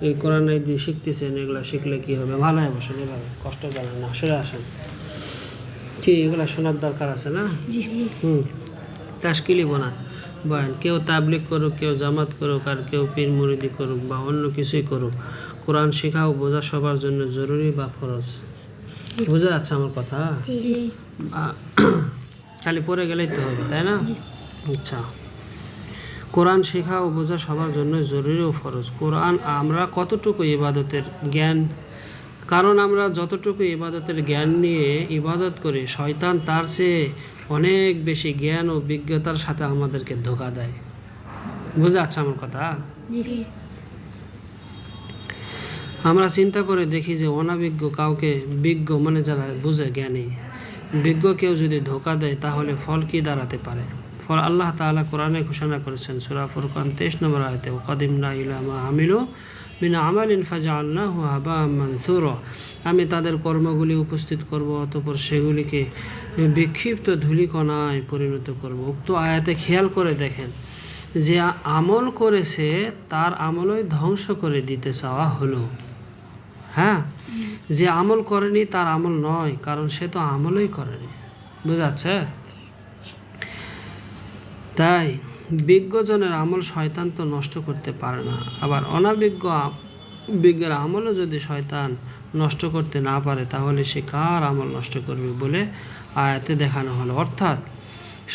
এই কোরআন দিয়ে শিখতেছেন, এগুলো শিখলে কী হবে? ভালো হবে, বসেন, এভাবে কষ্ট জানেন না, সরে আসেন। কি এগুলো শোনার দরকার আছে না? তাশকিলি বয়ান, কেউ তাবলিগ করুক, কেউ জামাত করুক, আর কেউ পীর মুরিদি করুক বা অন্য কিছুই করুক, কোরআন শেখা ও বোঝা সবার জন্য জরুরি বা ফরজ। বোঝা যাচ্ছে আমার কথা? খালি পড়ে গেলেই তো হবে, তাই না? আচ্ছা, কোরআন শেখা ও বোঝা সবার জন্য জরুরি ও ফরজ। কোরআন আমরা কতটুকু ইবাদতের জ্ঞান, কারণ আমরা যতটুকু ইবাদতের জ্ঞান নিয়ে ইবাদত করি, শয়তান তার চেয়ে অনেক বেশি জ্ঞান ও বিজ্ঞতার সাথে আমাদেরকে ধোঁকা দেয়। বুঝা যাচ্ছে আমার কথা? আমরা চিন্তা করে দেখি যে অনাবিজ্ঞ কাউকে বিজ্ঞ মানে যারা বুঝে, জ্ঞানী বিজ্ঞ কেউ যদি ধোঁকা দেয়, তাহলে ফল কি দাঁড়াতে পারে? ফল আল্লাহ তাআলা কোরআনে ঘোষণা করেছেন সূরা ফুরকান 23 নম্বর আয়াতে, ওয়াকাদিমনা ইলা মা আমিলু মিন আমালিন ফাজআলনাহু হাবাআম মানসুরা। আমি তাদের কর্মগুলি উপস্থিত করব, অতঃপর সেগুলিকে বিক্ষিপ্ত ধূলিকণায় পরিণত করব। উক্ত আয়াতে খেয়াল করে দেখেন, যে আমল করেছে তার আমলই ধ্বংস করে দিতে চাওয়া হলো। হ্যাঁ, যে আমল করেনি তার আমল নয়, কারণ সে তো আমলই করেনি। বুঝাচ্ছে? তাই বিজ্ঞজনের আমল শয়তান তো নষ্ট করতে পারে না, আবার বিজ্ঞের আমলও যদি শয়তান নষ্ট করতে না পারে, তাহলে সে কার আমল নষ্ট করবে বলে আয়াতে দেখানো হলো। অর্থাৎ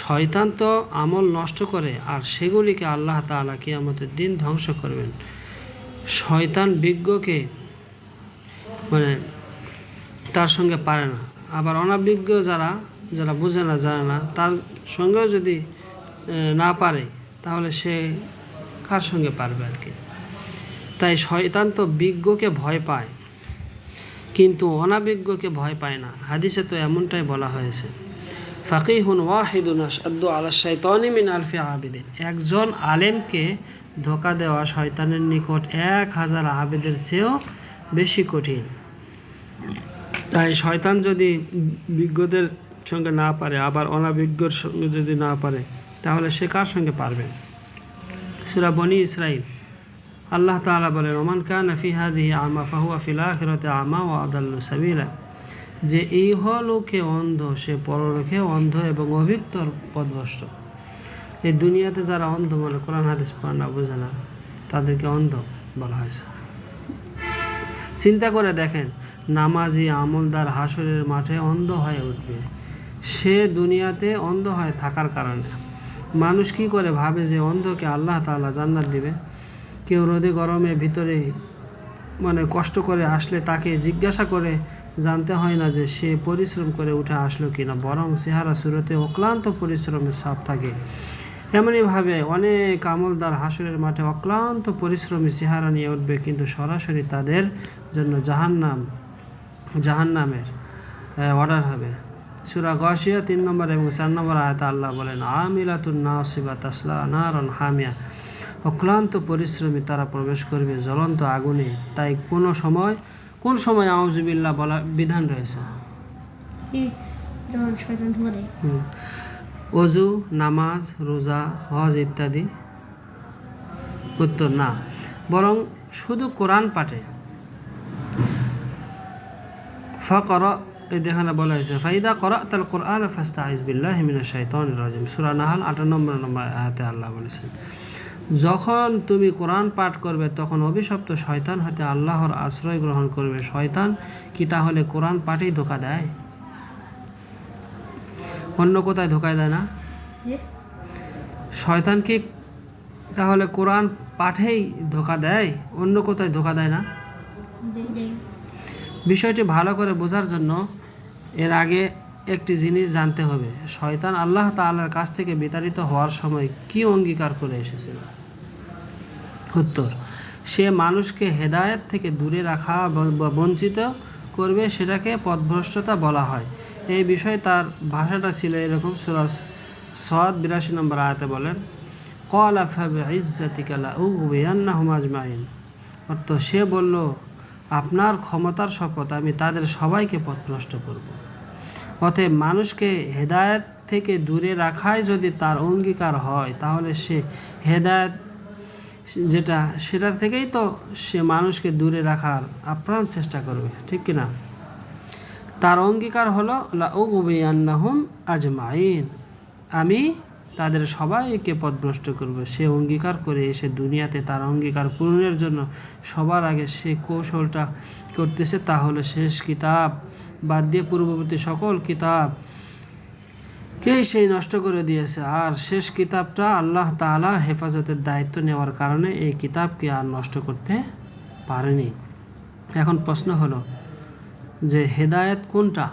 শয়তান তো আমল নষ্ট করে, আর সেগুলিকে আল্লাহ তাআলা কিয়ামতের দিন ধ্বংস করবেন। শয়তান বিজ্ঞকে মানে তার সঙ্গে পারে না, আবার অনাবিজ্ঞ যারা বুঝে না, জানে না, তার সঙ্গেও যদি না পারে, তাহলে সে কার সঙ্গে পারবে আর কি? তাই শয়তান তো বিজ্ঞকে ভয় পায়, কিন্তু অনাবিজ্ঞকে ভয় পায় না। হাদিসে তো এমনটাই বলা হয়েছে, ফাকিহুন ওয়াহিদুন আশআদ্দু আলা শাইতানি মিন আলফি আবিদিন। একজন আলেমকে ধোঁকা দেওয়া শয়তানের নিকট 1000 আবেদের চেয়েও বেশি কঠিন। তাই শয়তান যদি বিজ্ঞদের সঙ্গে না পারে, আবার অনাবিজ্ঞর সঙ্গে যদি না পারে, তাহলে সে কার সঙ্গে পারবে? সূরা বনী ইসরাইল আল্লাহ তাআলা বলেন, ওমান কানা ফি হাযিহি আমা ফাহুয়া ফিল আখিরাতি আমা ওয়া আদাল্লু সাবিলা। যে ইহলোকে অন্ধ, সে পরলোকে অন্ধ এবং অভিজ্ঞ পথভ্রষ্ট। এই দুনিয়াতে যারা অন্ধ, মানে কোরআন হাদিস পড়ে না, বোঝে না, তাদেরকে অন্ধ বলা হয়েছে। চিন্তা করে দেখেন, নামাজি আমলদার হাসরের মাঠে অন্ধ হয়ে উঠবে। সে দুনিয়াতে অন্ধ হয়ে থাকার কারণে মানুষ কি করে ভাবে যে অন্ধকে আল্লাহ তাআলা জান্নাত দিবে? কেউ রোদে গরমে ভিতরে মানে কষ্ট করে আসলে তাকে জিজ্ঞাসা করে জানতে হয় না যে সে পরিশ্রম করে উঠে আসলো কিনা, বরং চেহারা সুরতে অক্লান্ত পরিশ্রমের ছাপ থাকে। এমনইভাবে অনেক আমলদার হাসরের মাঠে অক্লান্ত পরিশ্রমী চেহারা নিয়ে উঠবে, কিন্তু সরাসরি তাদের জন্য জাহান্নামের অর্ডার হবে। সূরা গাশিয়া 3 নম্বর এবং 4 নম্বর আয়াতে আল্লাহ বলেন, আমিলাতুন নাসিবা তাসলা নারান হামিয়া। অক্লান্ত পরিশ্রমী, তারা প্রবেশ করবে জ্বলন্ত আগুনে। তাই কোন সময় আউযুবিল্লাহ বলা বিধান রয়েছে? ওযু, নামাজ, রোজা, হজ ইত্যাদি? উত্তর না, বরং শুধু কোরআন পাঠে। ফাকরা, এখানে বলা হয়েছে, ফাইদা করাতাল কোরআন ফাস্তাইজ বিল্লাহি মিনাশ শাইতানির রাজিম। সূরা নাহাল 58 নম্বর আয়াতে আল্লাহ বলেছেন, যখন তুমি কোরআন পাঠ করবে, তখন অভিশপ্ত শয়তান হতে আল্লাহর আশ্রয় গ্রহণ করবে। শয়তান কি তাহলে কোরআন পাঠেই ধোঁকা দেয়? অন্য কোথায় ধোঁকা দেয় না? শয়তান কি তাহলে কোরআন পাঠেই ধোঁকা দেয়, অন্য কোথায় ধোঁকা দেয় না? বিষয়টি ভালো করে বোঝার জন্য এর আগে একটি জিনিস জানতে হবে, শয়তান আল্লাহ তাআলার কাছ থেকে বিতাড়িত হওয়ার সময় কি অঙ্গীকার করে এসেছিল? উত্তর, সে মানুষকে হেদায়েত থেকে দূরে রাখা বা বঞ্চিত করবে, সেটাকে পথভ্রষ্টতা বলা হয়। এই বিষয়ে তার ভাষাটা ছিল এরকম, সূরা সাদ 82 নম্বর আয়াতে বলেন, ক্বালা ফাবিইজ্জাতিকা লাউগবিয়ান্নাহুম আজমাইন। অর্থ, সে বলল, আপনার ক্ষমতার শপথ, আমি তাদের সবাইকে পথভ্রষ্ট করব। অতএব মানুষকে হেদায়েত থেকে দূরে রাখাই যদি তার অঙ্গীকার হয়, তাহলে যেটা সেটা থেকেই তো সে মানুষকে দূরে রাখার আপ্রাণ চেষ্টা করবে, ঠিক কিনা? তার অঙ্গীকার হলো লাউগুবিয়ান্নাহুম আজমাইন, আমি তাদের সবাইকে পথভ্রষ্ট করব। সে অঙ্গীকার করে এসে দুনিয়াতে তার অঙ্গীকার পূরণের জন্য সবার আগে সে কৌশলটা করতেছে, তা হলো শেষ কিতাব বাদ দিয়ে পূর্ববর্তী সকল কিতাবকেই সেই নষ্ট করে দিয়েছে। আর শেষ কিতাবটা আল্লাহ তাআলার হেফাজতের দায়িত্ব নেওয়ার কারণে এই কিতাবকে আর নষ্ট করতে পারেনি। এখন প্রশ্ন হলো যে হেদায়েত কোনটা?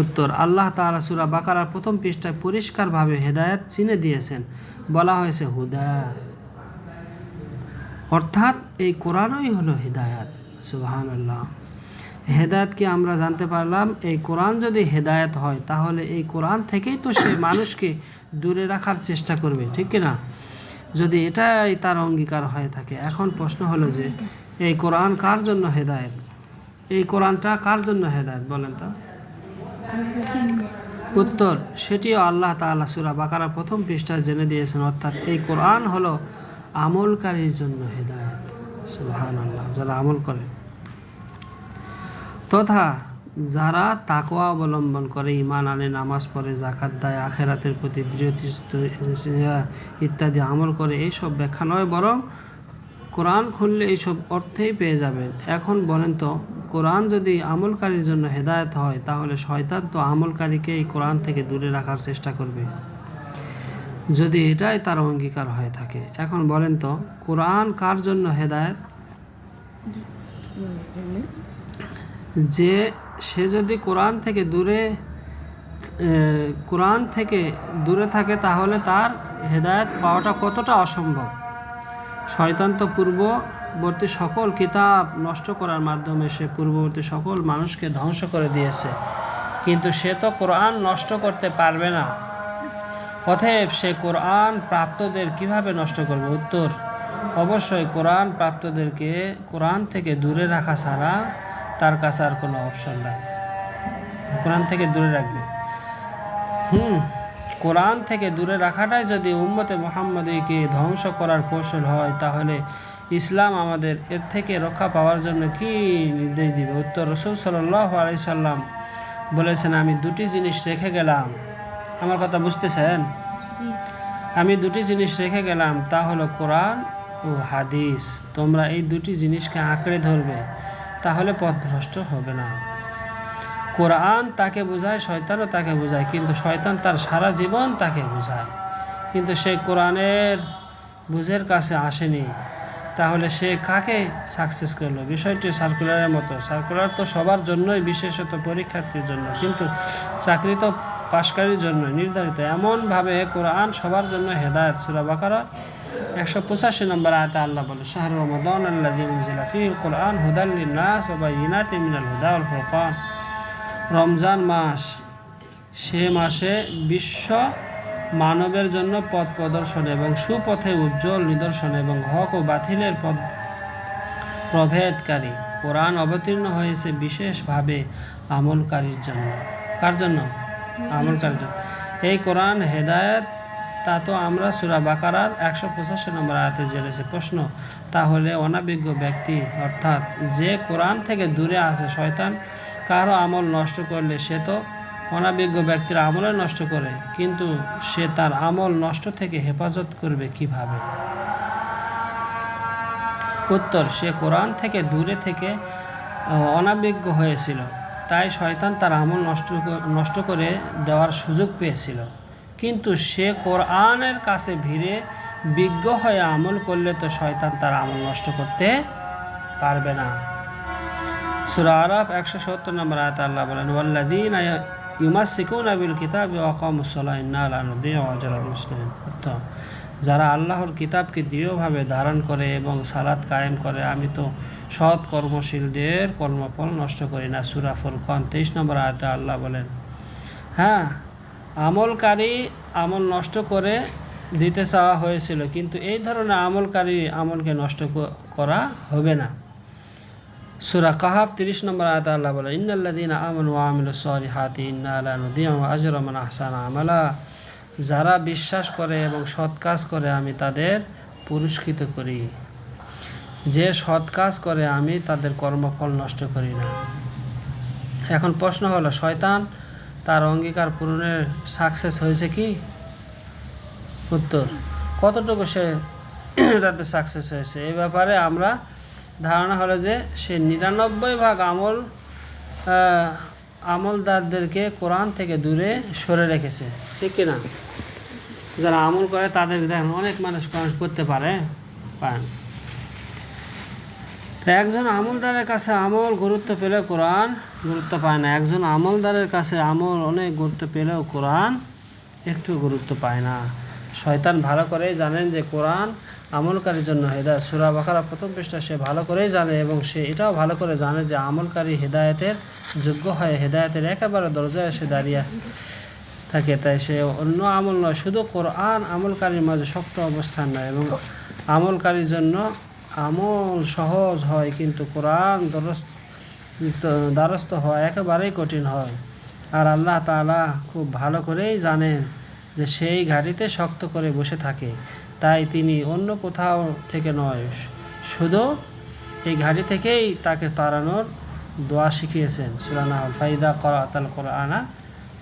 উত্তর, আল্লাহ তাআলা সূরা বাকারার প্রথম পৃষ্ঠায় পরিষ্কারভাবে হেদায়েত চিনে দিয়েছেন। বলা হয়েছে হুদা, অর্থাৎ এই কোরআনই হলো হেদায়েত। সুবহানাল্লাহ। হেদায়েত কি আমরা জানতে পারলাম? এই কোরআন যদি হেদায়েত হয় তাহলে এই কোরআন থেকেই তো সে মানুষকে দূরে রাখার চেষ্টা করবে, ঠিক কিনা? যদি এটাই তার অঙ্গীকার হয়ে থাকে। এখন প্রশ্ন হলো যে এই কোরআন কার জন্য হেদায়েত? এই কোরআনটা কার জন্য হেদায়েত বলেন তো? উত্তর, সেটিও আল্লাহ তাআলা সূরা বাকারার প্রথম পৃষ্ঠায় জেনে দিয়েছেন, অর্থাৎ এই কোরআন হলো আমলকারীর জন্য হেদায়েত। সুবহানাল্লাহ। যারা আমল করে তথা যারা তাকওয়া অবলম্বন করে, ঈমান আনে, নামাজ পড়ে, যাকাত দেয়, আখিরাতের প্রতি দৃঢ়চিত্ত ইত্যাদি আমল করে, এইসব ব্যাখ্যা নয়, বরং কোরআন খুললে এইসব অর্থেই পেয়ে যাবেন। এখন বলেন তো, কোরআন যদি আমলকারীর জন্য হেদায়েত হয় তাহলে শয়তান তো আমলকারীকে এই কোরআন থেকে দূরে রাখার চেষ্টা করবে, যদি এটাই তার অঙ্গীকার হয়ে থাকে। এখন বলেন তো, কোরআন কার জন্য হেদায়েত? যে সে যদি কোরআন থেকে দূরে থাকে তাহলে তার হেদায়েত পাওয়াটা কতটা অসম্ভব। শয়তান তো পূর্ববর্তী সকল কিতাব নষ্ট করার মাধ্যমে সে পূর্ববর্তী সকল মানুষকে ধ্বংস করে দিয়েছে, কিন্তু সে তো কোরআন নষ্ট করতে পারবে না। অতএব সে কোরআন প্রাপ্তদের কিভাবে নষ্ট করবে? উত্তর, অবশ্যই কোরআন প্রাপ্তদেরকে কোরআন থেকে দূরে রাখা ছাড়া তার কাছে আর কোনো অপশন নাই। কোরআন থেকে দূরে রাখবে। কোরআন থেকে দূরে রাখাটাই যদি উম্মতে মুহাম্মদীকে ধ্বংস করার কৌশল হয়, তাহলে ইসলাম আমাদের এর থেকে রক্ষা পাওয়ার জন্য কি নির্দেশ দিবে? উত্তর, রাসূল সাল্লাল্লাহু আলাইহি সাল্লাম বলেছেন, আমি দুটি জিনিস রেখে গেলাম। আমার কথা বুঝতেছেন? আমি দুটি জিনিস রেখে গেলাম, তা হলো কোরআন ও হাদিস। তোমরা এই দুটি জিনিসকে আঁকড়ে ধরবে, তাহলে পথভ্রষ্ট হবে না। কোরআন তাকে বোঝায়, শয়তানও তাকে বোঝায়, কিন্তু শয়তান তার সারা জীবন তাকে বোঝায়, কিন্তু সে কোরআনের বুঝের কাছে আসেনি। তাহলে সে কাকে সাকসেস করলো? বিষয়টি সার্কুলারের মতো। সার্কুলার তো সবার জন্যই, বিশেষত পরীক্ষার্থীর জন্য, কিন্তু চাকরি তো পাশকারীর জন্য নির্ধারিত। এমনভাবে কোরআন সবার জন্য হেদায়েত। সূরা বাকারা 185 নম্বর আয়াতে আল্লাহ বলে, শাহরু রমাদান আল্লাযী উনজিলা ফীহিল কুরআন হুদাল লিন-নাস ওয়া বায়িনাতিন মিনাল হুদা ওয়াল ফুরকান। রমজান মাস, সে মাসে বিশ্ব মানবের জন্য পথ প্রদর্শন এবং সুপথে উজ্জ্বল নিদর্শন এবং হক ও বাতিলের প্রভেদকারী। কোরআন অবতীর্ণ হয়েছে বিশেষভাবে আমলকারীর জন্য। কার জন্য? আমলকারীর জন্য। এই কোরআন হেদায়েত, তা তো আমরা সূরা বাকারার 185 নম্বর আয়াতে জেনেছি। প্রশ্ন, তাহলে অনাবিজ্ঞ ব্যক্তি, অর্থাৎ যে কোরআন থেকে দূরে আছে, শয়তান কারো আমল নষ্ট করলে সে তো অনাবিজ্ঞ ব্যক্তির আমলে নষ্ট করে, কিন্তু সে তার আমল নষ্ট থেকে হেফাজত করবে কিভাবে? উত্তর, সে কোরআন থেকে দূরে থেকে অনাবিজ্ঞ হয়েছিল, তাই শয়তান তার আমল নষ্ট করে দেওয়ার সুযোগ পেয়েছিল। কিন্তু সে কোরআনের কাছে ভিড়ে বিজ্ঞ হয়ে আমল করলে তো শয়তান তার আমল নষ্ট করতে পারবে না। সূরা আরাফ 170 নম্বর আয়াতে আল্লাহ বলেন, ওয়াল্লাযীনা ইউমাসসিকুনা বিল কিতাবি ওয়া আকামুস সালাতা ইন্না লা নুদিউ আজরাল মুসলিমিন। যারা আল্লাহর কিতাবকে দৃঢ়ভাবে ধারণ করে এবং সালাত কায়েম করে, আমি তো সৎ কর্মশীলদের কর্মফল নষ্ট করি না। সূরা ফুরকান 23 নম্বর আয়াতে আল্লাহ বলেন, হ্যাঁ, আমলকারী আমল নষ্ট করে দিতে চাওয়া হয়েছিল, কিন্তু এই ধরনের আমলকারী আমলকে নষ্ট করা হবে না। সূরা কাহাফ 30 নম্বর আয়াতে আল্লাহ বলেন, ইন্নাল্লাযীনা আমানু ওয়া আমিলুস সালিহাতি ইন্না লা নুদিউ আজরা মান আহসানা আমালা। যারা বিশ্বাস করে এবং সৎ কাজ করে আমি তাদের পুরস্কৃত করি। যে সৎ কাজ করে আমি তাদের কর্মফল নষ্ট করি না। এখন প্রশ্ন হলো, শয়তান তার অঙ্গীকার পূরণের সাকসেস হয়েছে কি? উত্তর, কতটুকু সে এটাতে সাকসেস হয়েছে এই ব্যাপারে আমরা ধারণা হলো যে সে 99% আমলদারদেরকে কোরআন থেকে দূরে সরে রেখেছে। ঠিক কিনা? যারা আমল করে তাদের দেখেন অনেক মানুষ করতে পারে পান। তো একজন আমলদারের কাছে আমল গুরুত্ব পেলেও কোরআন গুরুত্ব পায় না। একজন আমলদারের কাছে আমল অনেক গুরুত্ব পেলেও কোরআন একটু গুরুত্ব পায় না। শয়তান ভালো করেই জানেন যে কোরআন আমলকারীর জন্য হেদায়েত। সূরা বাকারা 1ম পৃষ্ঠা সে ভালো করেই জানে এবং সে এটাও ভালো করে জানে যে আমলকারী হেদায়েতের যোগ্য হয়ে হেদায়েতের একেবারে দরজায় এসে দাঁড়িয়ে থাকে। তাই সে অন্য আমল নয়, শুধু কোরআন আমলকারীর মাঝে শক্ত অবস্থান নয় এবং আমলকারীর জন্য আমল সহজ হয়, কিন্তু কোরআন দ্বারস্থ হওয়া একেবারেই কঠিন হয়। আর আল্লাহ তাআলা খুব ভালো করেই জানেন যে সেই ঘাটিতে শক্ত করে বসে থাকে। তাই তিনি অন্য কোথাও থেকে নয়, শুধু এই ঘাটি থেকেই তাকে তাড়ানোর দোয়া শিখিয়েছেন। সূরা নাহল, ফাইদা ক্বরাআতাল কুরআনা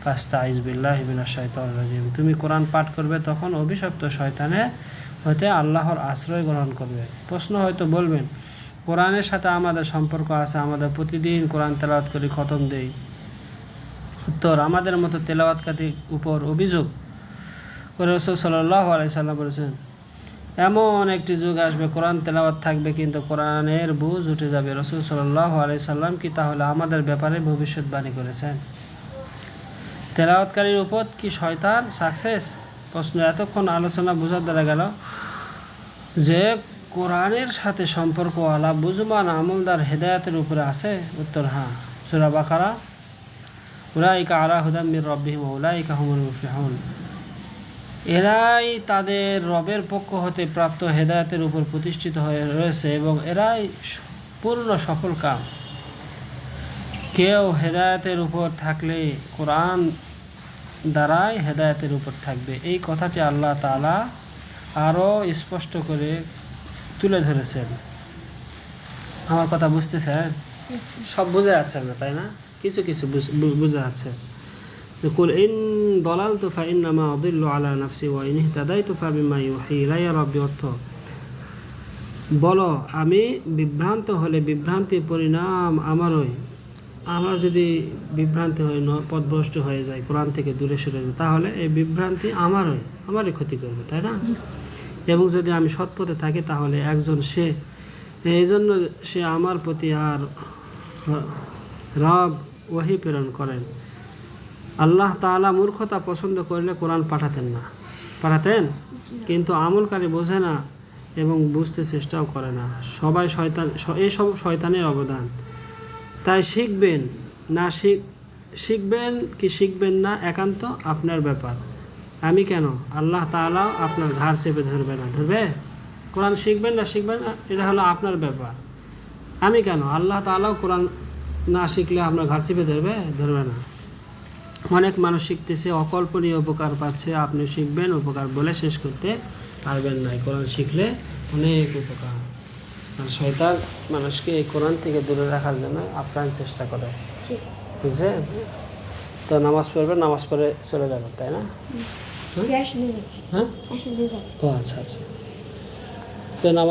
ফাস্তাইজ বিল্লাহি মিনাশ শাইতানির রাজিম। তুমি কোরআন পাঠ করবে তখন অভিশপ্ত শয়তানের হতে আল্লাহর আশ্রয় গ্রহণ করবে। প্রশ্ন হয়তো বলবেন, কোরআনের সাথে আমাদের সম্পর্ক আছে, আমাদের প্রতিদিন কোরআন তেলাওয়াত করি, খতম দেই। উত্তর, আমাদের মতো তেলাওয়াতকারীর উপর অভিযোগ করে রাসূল সাল্লাল্লাহু আলাইহি সাল্লাম বলেছেন, এমন একটি যুগ আসবে কোরআন তেলাওয়াত থাকবে কিন্তু কোরআনের বুঝ উঠে যাবে। রাসূল সাল্লাল্লাহু আলাইহি সাল্লাম কি তাহলে আমাদের ব্যাপারে ভবিষ্যৎবাণী করেছেন? তেলাওয়াতকারীর উপর কি শয়তান সাকসেস? প্রশ্ন। এতক্ষণ আলোচনা বোঝার দ্বারা গেল যে কোরআনের সাথে সম্পর্কওয়ালা বুঝমান আমলদার হেদায়েতের উপরে আছে। উত্তর, হ্যাঁ। সূরা বাকারা, উলাইকা আলা হুদাম মির রাব্বিহিম ওয়া উলাইকা হুমুল মুফলিহুন। এরাই তাদের রবের পক্ষ হতে প্রাপ্ত হেদায়েতের উপর প্রতিষ্ঠিত হয়ে রয়েছে এবং এরাই পূর্ণ সফল কাম। কেউ হেদায়েতের উপর থাকলে কোরআন দ্বারাই হেদায়েতের উপর থাকবে। এই কথাটি আল্লাহ তাআলা আরও স্পষ্ট করে তুলে ধরেছেন। আমার কথা বুঝতেছেন? সব বুঝে যাচ্ছে না, তাই না? কিছু কিছু বুঝে যাচ্ছে। কুল ইন দালালতু ফাইন্নামা আদিল্লু আলা নাফসি ওয়া ইন ইহতাদাইতু ফাবিমা ইউহি ইলাইয়া রাব্বি। অর্থ, বলো আমি বিভ্রান্ত হলে বিভ্রান্তির পরিণাম আমারই। আমরা যদি বিভ্রান্তি হয়ে পথভ্রষ্ট হয়ে যায়, কোরআন থেকে দূরে সরে যায়, তাহলে এই বিভ্রান্তি আমারই ক্ষতি করবে, তাই না? এবং যদি আমি সৎপথে থাকি তাহলে এই জন্য সে আমার প্রতি আর রব ওহী প্রেরণ করেন। আল্লাহ তাআলা মূর্খতা পছন্দ করলে কোরআন পাঠাতেন, কিন্তু আমলকারী বোঝে না এবং বুঝতে চেষ্টাও করে না। এসব শয়তানের অবদান। তাই শিখবেন কি শিখবেন না একান্ত আপনার ব্যাপার। আমি কেন? আল্লাহ তাআলা আপনার ঘাড় চেপে ধরবে না? ধরবে। কোরআন শিখবেন না এটা হলো আপনার ব্যাপার। আমি কেন? আল্লাহ তাআলাও কোরআন না শিখলে আপনার ঘাড় চেপে ধরবে না। অনেক মানুষ শিখতেছে, অকল্পনীয় উপকার পাচ্ছে। আপনি শিখবেন, উপকার বলে শেষ করতে পারবেন না। কোরআন শিখলে অনেক উপকার। আর শয়তান মানুষকে এই কোরআন থেকে দূরে রাখার জন্য আপ্রাণ চেষ্টা করে। বুঝছেন? তো নামাজ পড়বেন, নামাজ পড়ে চলে যাবেন, তাই না? হ্যাঁ, ও আচ্ছা। তো নামাজ